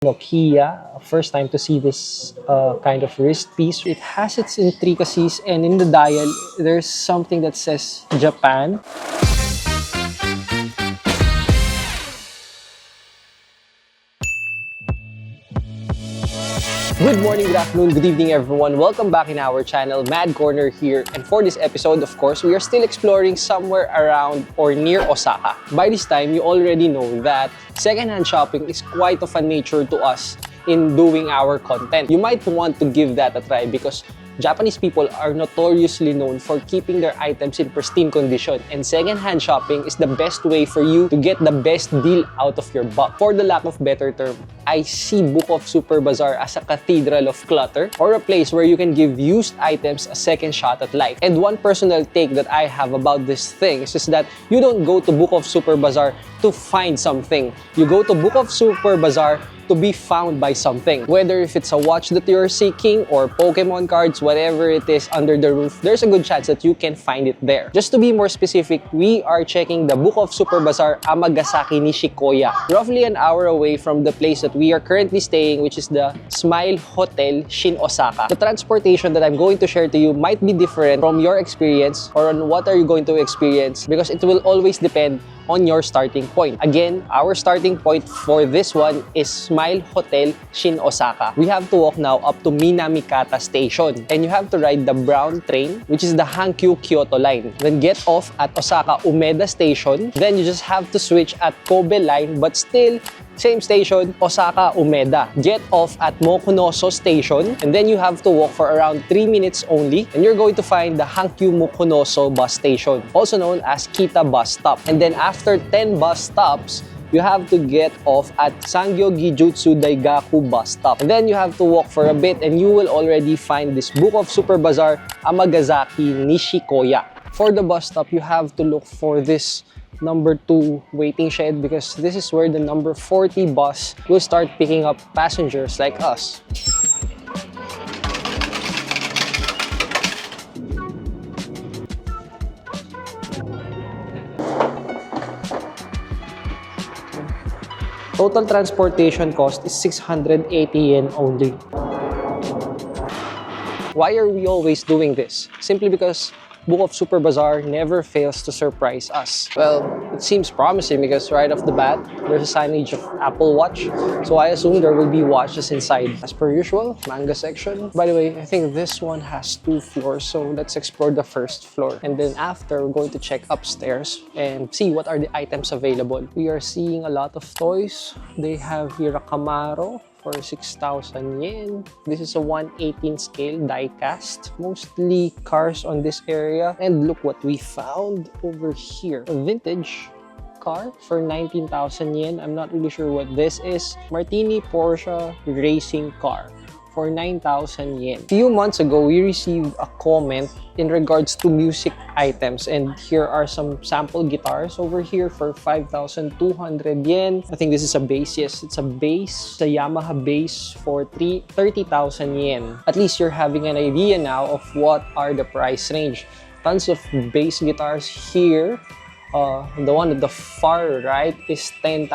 Nokia. First time to see this kind of wrist piece. It has its intricacies, and in the dial, there's something that says Japan. Good morning, good afternoon, good evening everyone. Welcome back in our channel, Mad Corner here. And for this episode, of course, we are still exploring somewhere around or near Osaka. By this time, you already know that secondhand shopping is quite of a nature to us in doing our content. You might want to give that a try because Japanese people are notoriously known for keeping their items in pristine condition, and secondhand shopping is the best way for you to get the best deal out of your buck. For the lack of better term, I see BookOff Super Bazaar as a cathedral of clutter, or a place where you can give used items a second shot at life. And one personal take that I have about this thing is just that you don't go to BookOff Super Bazaar to find something. You go to BookOff Super Bazaar to be found by something. Whether if it's a watch that you're seeking or Pokémon cards, whatever it is under the roof, there's a good chance that you can find it there. Just to be more specific, we are checking the BookOff Super Bazaar Amagasaki, Nishikoya, roughly an hour away from the place that we are currently staying, which is the Smile Hotel Shin Osaka. The transportation that I'm going to share to you might be different from your experience or on what are you going to experience, because it will always depend on your starting point. Again, our starting point for this one is Smile Hotel Shin Osaka. We have to walk now up to Minamikata Station, and you have to ride the brown train, which is the Hankyu Kyoto line. Then get off at Osaka Umeda Station. Then you just have to switch at Kobe line, but still same station, Osaka Umeda. Get off at Mokunoso Station, and then you have to walk for around 3 minutes only, and you're going to find the Hankyu Mokunoso bus station, also known as Kita bus stop. And then after 10 bus stops, you have to get off at Sangyo Gijutsu Daigaku bus stop. And then you have to walk for a bit, and you will already find this BookOff Super Bazaar Amagasaki Nishikoya. For the bus stop, you have to look for this number 2 waiting shed, because this is where the number 40 bus will start picking up passengers like us. Total transportation cost is 680 yen only. Why are we always doing this? Simply because BookOff Super Bazaar never fails to surprise us. Well, it seems promising because right off the bat, there's a signage of Apple Watch. So I assume there will be watches inside. As per usual, manga section. By the way, I think this one has 2 floors. So let's explore the first floor. And then after, we're going to check upstairs and see what are the items available. We are seeing a lot of toys. They have here a Camaro for 6,000 yen. This is a 1/18 scale die cast. Mostly cars on this area. And look what we found over here. A vintage car for 19,000 yen. I'm not really sure what this is. Martini Porsche racing car for 9,000 yen. A few months ago, we received a comment in regards to music items, and here are some sample guitars over here for 5,200 yen. I think this is a bass. Yes, it's a bass. It's a Yamaha bass for 30,000 yen. At least you're having an idea now of what are the price range. Tons of bass guitars here. The one at the far right is 10,000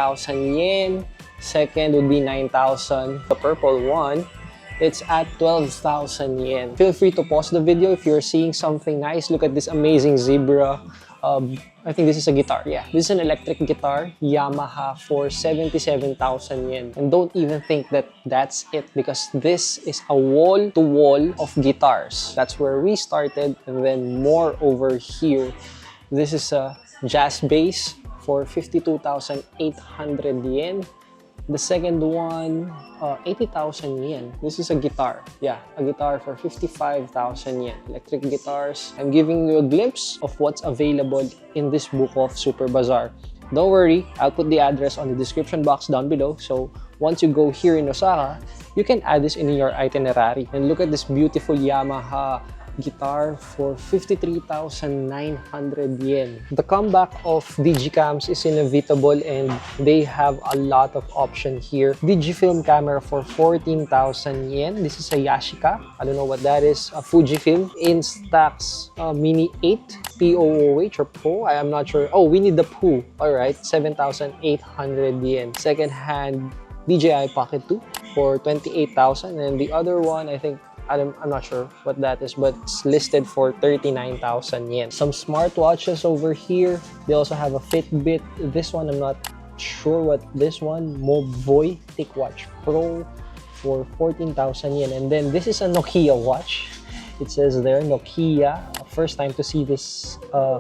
yen. Second would be 9,000. The purple one, it's at 12,000 yen. Feel free to pause the video if you're seeing something nice. Look at this amazing zebra. I think this is a guitar. Yeah, this is an electric guitar, Yamaha, for 77,000 yen. And don't even think that that's it, because this is a wall-to-wall of guitars. That's where we started, and then more over here. This is a jazz bass for 52,800 yen. The second one, 80,000 yen. This is a guitar. Yeah, a guitar for 55,000 yen. Electric guitars. I'm giving you a glimpse of what's available in this BookOff Super Bazaar. Don't worry, I'll put the address on the description box down below. So once you go here in Osaka, you can add this in your itinerary. And look at this beautiful Yamaha guitar for 53,900 yen. The comeback of digicams is inevitable, and they have a lot of option here. Digifilm camera for 14,000 yen. This is a Yashica. I don't know what that is. A Fujifilm. Instax Mini 8 POOH or Pro. I am not sure. Oh, Winnie the Pooh. Alright, 7,800 yen. Second hand DJI Pocket 2 for 28,000, and the other one, I think, I'm not sure what that is, but it's listed for 39,000 yen. Some smartwatches over here. They also have a Fitbit. This one, I'm not sure what this one, Movoy TicWatch Pro for 14,000 yen. And then this is a Nokia watch. It says there, Nokia. First time to see this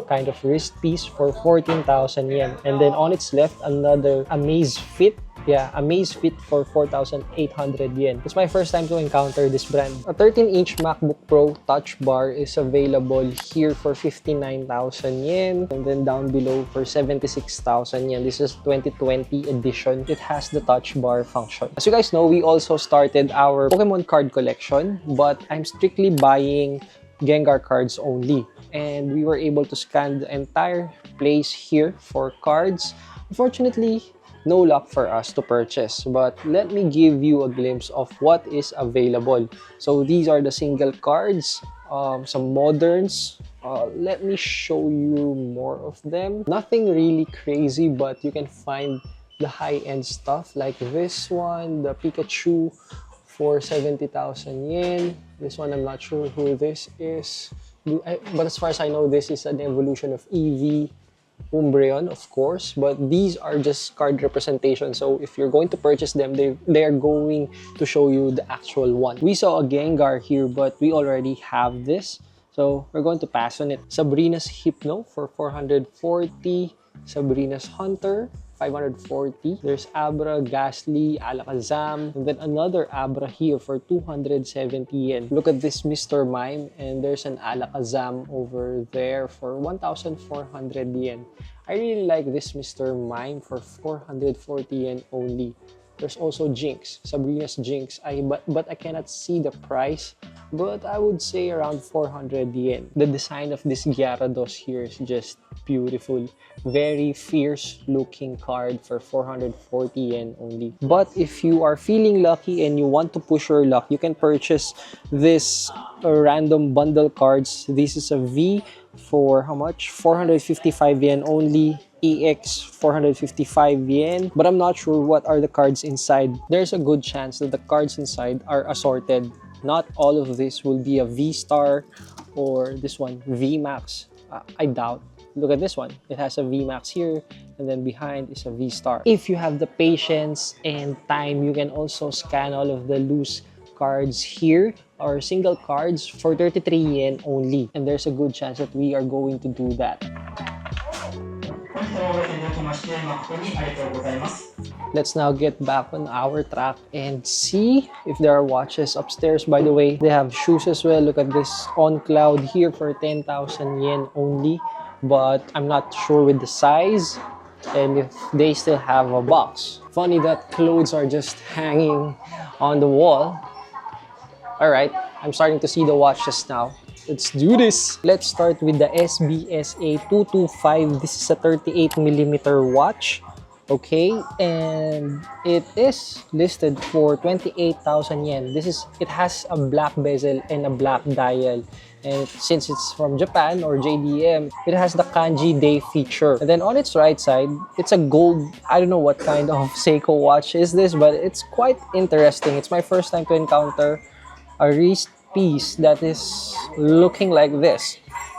kind of wrist piece for 14,000 yen. And then on its left, another Amazfit. Yeah, Amazfit for 4,800 yen. It's my first time to encounter this brand. A 13-inch MacBook Pro Touch Bar is available here for 59,000 yen. And then down below for 76,000 yen. This is 2020 edition. It has the Touch Bar function. As you guys know, we also started our Pokemon card collection, but I'm strictly buying Gengar cards only. And we were able to scan the entire place here for cards. Unfortunately, no luck for us to purchase, but let me give you a glimpse of what is available. So these are the single cards, some moderns. Let me show you more of them. Nothing really crazy, but you can find the high-end stuff like this one, the Pikachu for 70,000 yen. This one, I'm not sure who this is, but as far as I know, this is an evolution of Eevee Umbreon, of course, but these are just card representation. So if you're going to purchase them, they are going to show you the actual one. We saw a Gengar here, but we already have this, so we're going to pass on it. Sabrina's Hypno for 440, Sabrina's Hunter 540. There's Abra, Ghastly, Alakazam, and then another Abra here for 270 yen. Look at this Mr. Mime, and there's an Alakazam over there for 1,400 yen. I really like this Mr. Mime for 440 yen only. There's also Jinx, Sabrina's Jinx. But I cannot see the price, but I would say around 400 yen. The design of this Gyarados here is just beautiful. Very fierce looking card for 440 yen only. But if you are feeling lucky and you want to push your luck, you can purchase this random bundle cards. This is a V for how much? 455 yen only. EX 455 yen, but I'm not sure what are the cards inside. There's a good chance that the cards inside are assorted. Not all of this will be a V-Star or this one, V-Max. I doubt. Look at this one. It has a V-Max here, and then behind is a V-Star. If you have the patience and time, you can also scan all of the loose cards here or single cards for 33 yen only. And there's a good chance that we are going to do that. Let's now get back on our track and see if there are watches upstairs. By the way, they have shoes as well. Look at this On Cloud here for 10,000 yen only, but I'm not sure with the size and if they still have a box. Funny that clothes are just hanging on the wall. Alright, I'm starting to see the watches now. Let's do this! Let's start with the SBSA 225. This is a 38mm watch. Okay, and it is listed for 28,000 yen. It has a black bezel and a black dial. And since it's from Japan or JDM, it has the kanji day feature. And then on its right side, it's a gold, I don't know what kind of Seiko watch is this, but it's quite interesting. It's my first time to encounter a wrist piece that is looking like this,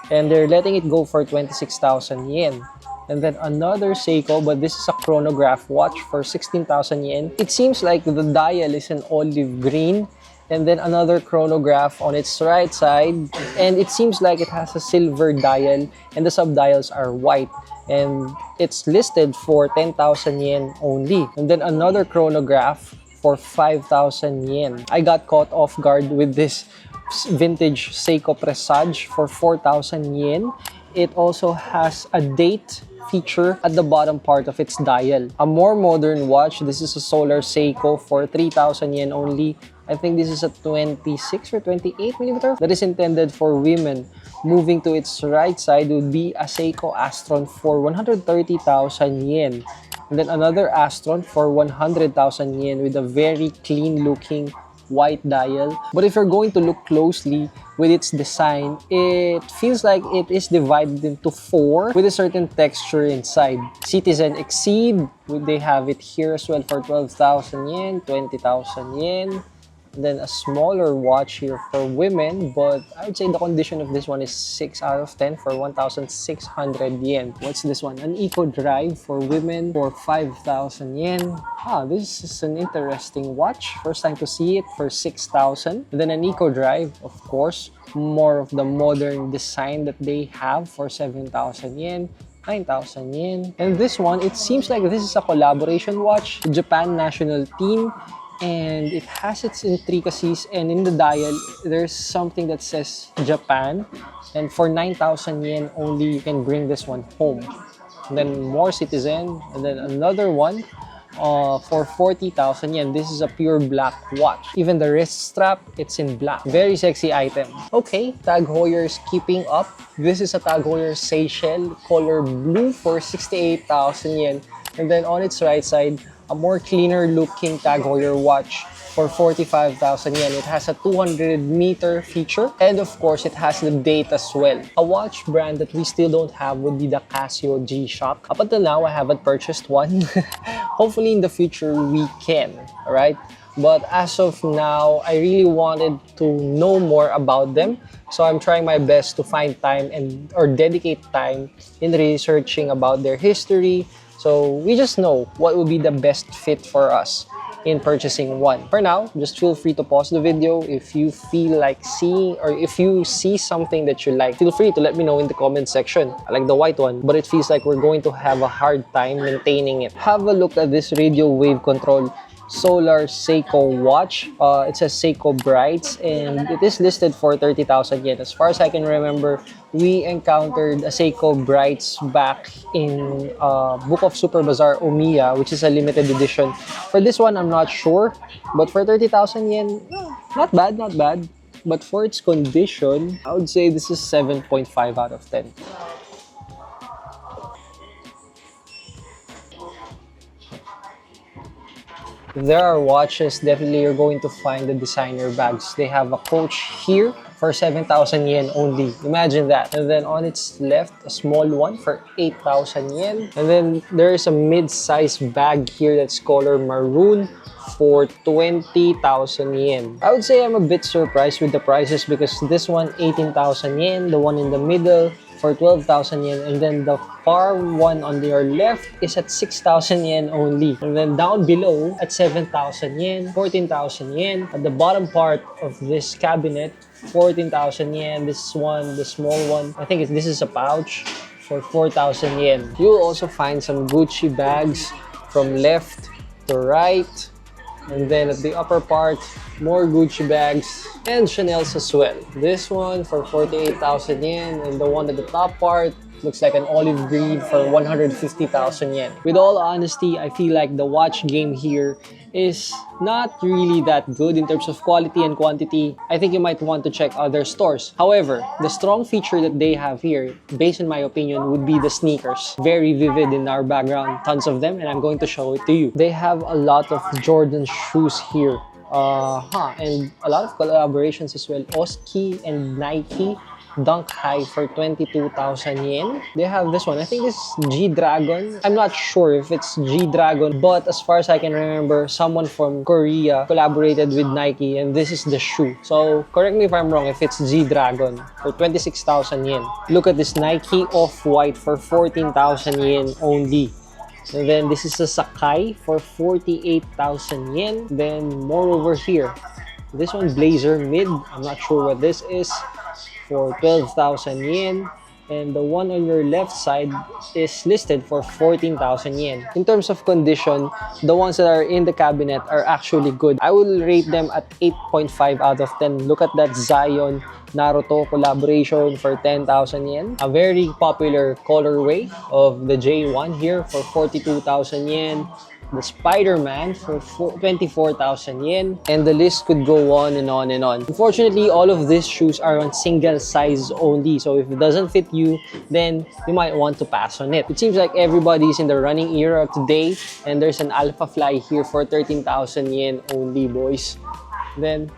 and they're letting it go for 26,000 yen. And then another Seiko, but this is a chronograph watch for 16,000 yen. It seems like the dial is an olive green, and then another chronograph on its right side, and it seems like it has a silver dial and the sub-dials are white, and it's listed for 10,000 yen only. And then another chronograph for 5,000 yen. I got caught off guard with this vintage Seiko Presage for 4,000 yen. It also has a date feature at the bottom part of its dial. A more modern watch, this is a Solar Seiko for 3,000 yen only. I think this is a 26 or 28mm that is intended for women. Moving to its right side would be a Seiko Astron for 130,000 yen. And then another Astron for 100,000 yen with a very clean looking white dial. But if you're going to look closely with its design, it feels like it is divided into 4 with a certain texture inside. Citizen Exceed, they have it here as well for 12,000 yen, 20,000 yen. Then a smaller watch here for women, but I would say the condition of this one is 6 out of 10 for 1,600 yen. What's this one? An Eco Drive for women for 5,000 yen. This is an interesting watch. First time to see it for 6,000. Then an Eco Drive, of course, more of the modern design that they have for 7,000 yen. 9,000 yen. And this one, it seems like this is a collaboration watch, Japan national team. And it has its intricacies, and in the dial there's something that says Japan, and for 9,000 yen only you can bring this one home. And then more Citizen, and then another one for 40,000 yen. This is a pure black watch. Even the wrist strap, it's in black. Very sexy item. Okay, Tag Heuer is keeping up. This is a Tag Heuer Seychelles color blue for 68,000 yen. And then on its right side, a more cleaner looking Tag Heuer watch for 45,000 yen. It has a 200-meter feature, and of course it has the date as well. A watch brand that we still don't have would be the Casio G-Shock. Up until now, I haven't purchased one. Hopefully in the future we can, alright? But as of now, I really wanted to know more about them. So I'm trying my best to find time or dedicate time in researching about their history. So we just know what would be the best fit for us in purchasing one. For now, just feel free to pause the video if you feel like seeing, or if you see something that you like. Feel free to let me know in the comment section. I like the white one, but it feels like we're going to have a hard time maintaining it. Have a look at this radio wave control solar Seiko watch. It says Seiko Brights, and it is listed for 30,000 yen. As far as I can remember, we encountered a Seiko Brights back in BookOff Super Bazaar Omiya, which is a limited edition. For this one, I'm not sure, but for 30,000 yen, not bad, not bad. But for its condition, I would say this is 7.5 out of 10. If there are watches, definitely you're going to find the designer bags. They have a Coach here for 7,000 yen only. Imagine that. And then on its left, a small one for 8,000 yen. And then there is a mid-size bag here that's color maroon for 20,000 yen. I would say I'm a bit surprised with the prices because this one 18,000 yen, the one in the middle for 12,000 yen, and then the far one on your left is at 6,000 yen only. And then down below at 7,000 yen, 14,000 yen. At the bottom part of this cabinet, 14,000 yen. This one, the small one, I think this is a pouch for 4,000 yen. You'll also find some Gucci bags from left to right. And then at the upper part, more Gucci bags and Chanel's as well. This one for 48,000 yen, and the one at the top part looks like an olive green for 150,000 yen. With all honesty, I feel like the watch game here is not really that good in terms of quality and quantity. I think you might want to check other stores. However, the strong feature that they have here, based on my opinion, would be the sneakers. Very vivid in our background, tons of them, and I'm going to show it to you. They have a lot of Jordan shoes here. And a lot of collaborations as well. Oski and Nike Dunk High for 22,000 yen. They have this one. I think it's G-Dragon. I'm not sure if it's G-Dragon, but as far as I can remember, someone from Korea collaborated with Nike, and this is the shoe. So correct me if I'm wrong if it's G-Dragon for 26,000 yen. Look at this Nike Off-White for 14,000 yen only. And then this is a Sakai for 48,000 yen. Then more over here. This one, Blazer Mid. I'm not sure what this is. For 12,000 yen. And the one on your left side is listed for 14,000 yen. In terms of condition, the ones that are in the cabinet are actually good. I will rate them at 8.5 out of 10. Look at that Zion Naruto collaboration for 10,000 yen. A very popular colorway of the J1 here for 42,000 yen. The Spider-Man for 24,000 yen, and the list could go on and on and on. Unfortunately, all of these shoes are on single size only, so if it doesn't fit you, then you might want to pass on it. It seems like everybody's in the running era today, and there's an Alpha Fly here for 13,000 yen only, boys. Then,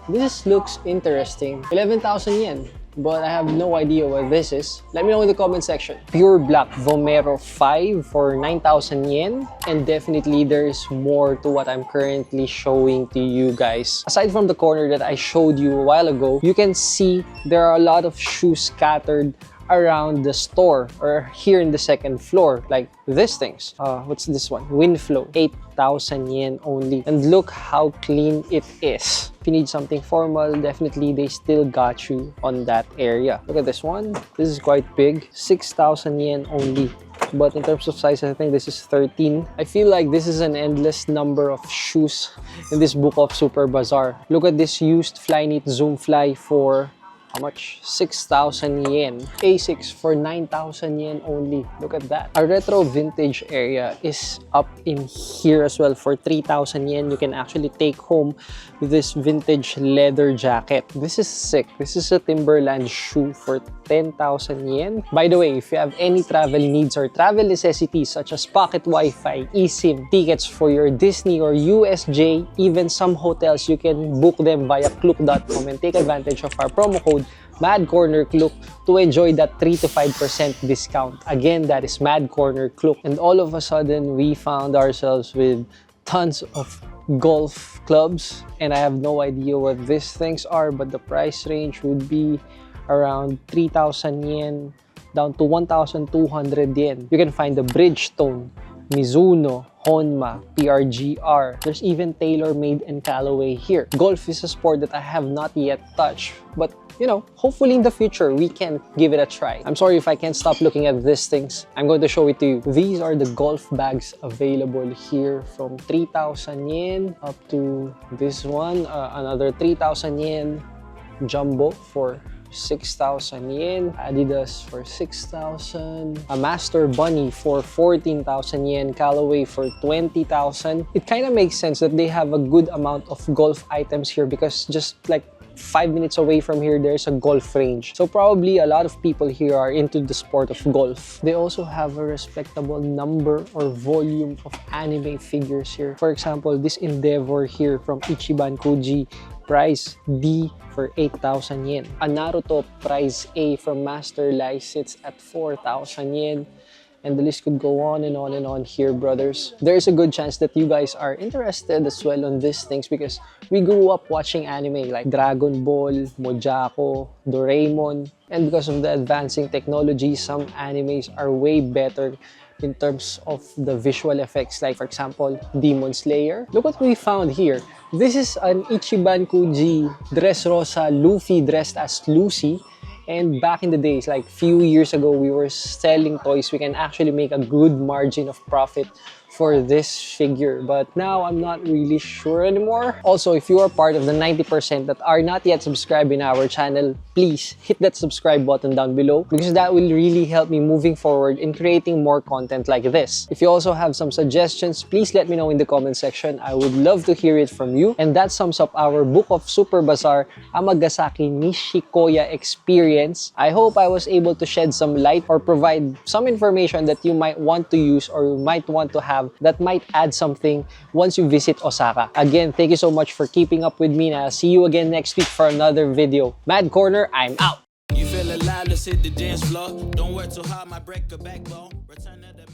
this looks interesting. 11,000 yen. But I have no idea what this is. Let me know in the comment section. Pure Black Vomero 5 for 9,000 yen. And definitely there's more to what I'm currently showing to you guys. Aside from the corner that I showed you a while ago, you can see there are a lot of shoes scattered around the store or here in the second floor, like these things. What's this one? Windflow, 8,000 yen only. And look how clean it is. If you need something formal, definitely they still got you on that area. Look at this one. This is quite big. 6,000 yen only. But in terms of size, I think this is 13. I feel like this is an endless number of shoes in this BookOff Super Bazaar. Look at this used Flyknit Zoom Fly for how much? 6,000 yen. A6 for 9,000 yen only. Look at that. Our retro vintage area is up in here as well for 3,000 yen. You can actually take home this vintage leather jacket. This is sick. This is a Timberland shoe for 10,000 yen. By the way, if you have any travel needs or travel necessities such as pocket Wi-Fi, eSIM, tickets for your Disney or USJ, even some hotels, you can book them via klook.com and take advantage of our promo code MADCornerKlook to enjoy that 3 to 5% discount. Again, that is MADCornerKlook. And all of a sudden, we found ourselves with tons of golf clubs. And I have no idea what these things are, but the price range would be around 3,000 yen down to 1,200 yen. You can find the Bridgestone, Mizuno, Honma, PRGR. There's even TaylorMade and Callaway here. Golf is a sport that I have not yet touched, but you know, hopefully in the future we can give it a try. I'm sorry if I can't stop looking at these things. I'm going to show it to you. These are the golf bags available here from 3,000 yen up to this one, another 3,000 yen jumbo for 6,000 yen, Adidas for 6,000, a Master Bunny for 14,000 yen, Callaway for 20,000. It kind of makes sense that they have a good amount of golf items here because just like 5 minutes away from here, there's a golf range. So probably a lot of people here are into the sport of golf. They also have a respectable number or volume of anime figures here. For example, this Endeavor here from Ichiban Kuji, price D for 8,000 yen. A Naruto price A from Master Lai sits at 4,000 yen. And the list could go on and on and on here, brothers. There's a good chance that you guys are interested as well on these things because we grew up watching anime like Dragon Ball, Mojako, Doraemon. And because of the advancing technology, some animes are way better in terms of the visual effects. Like for example, Demon Slayer. Look what we found here. This is an Ichiban Kuji Dressrosa Luffy dressed as Lucy. And back in the days, like few years ago, we were selling toys. We can actually make a good margin of profit for this figure. But now I'm not really sure anymore. Also, if you are part of the 90% that are not yet subscribed in our channel, please hit that subscribe button down below because that will really help me moving forward in creating more content like this. If you also have some suggestions, please let me know in the comment section. I would love to hear it from you. And that sums up our BookOff Super Bazaar Amagasaki Nishikoya experience. I hope I was able to shed some light or provide some information that you might want to use or might want to have that might add something once you visit Osaka. Again, thank you so much for keeping up with me, and I'll see you again next week for another video. Mad Corner, I'm out! You feel alive, let's hit the dance floor. Don't work too hard, might break a backbone. Return to the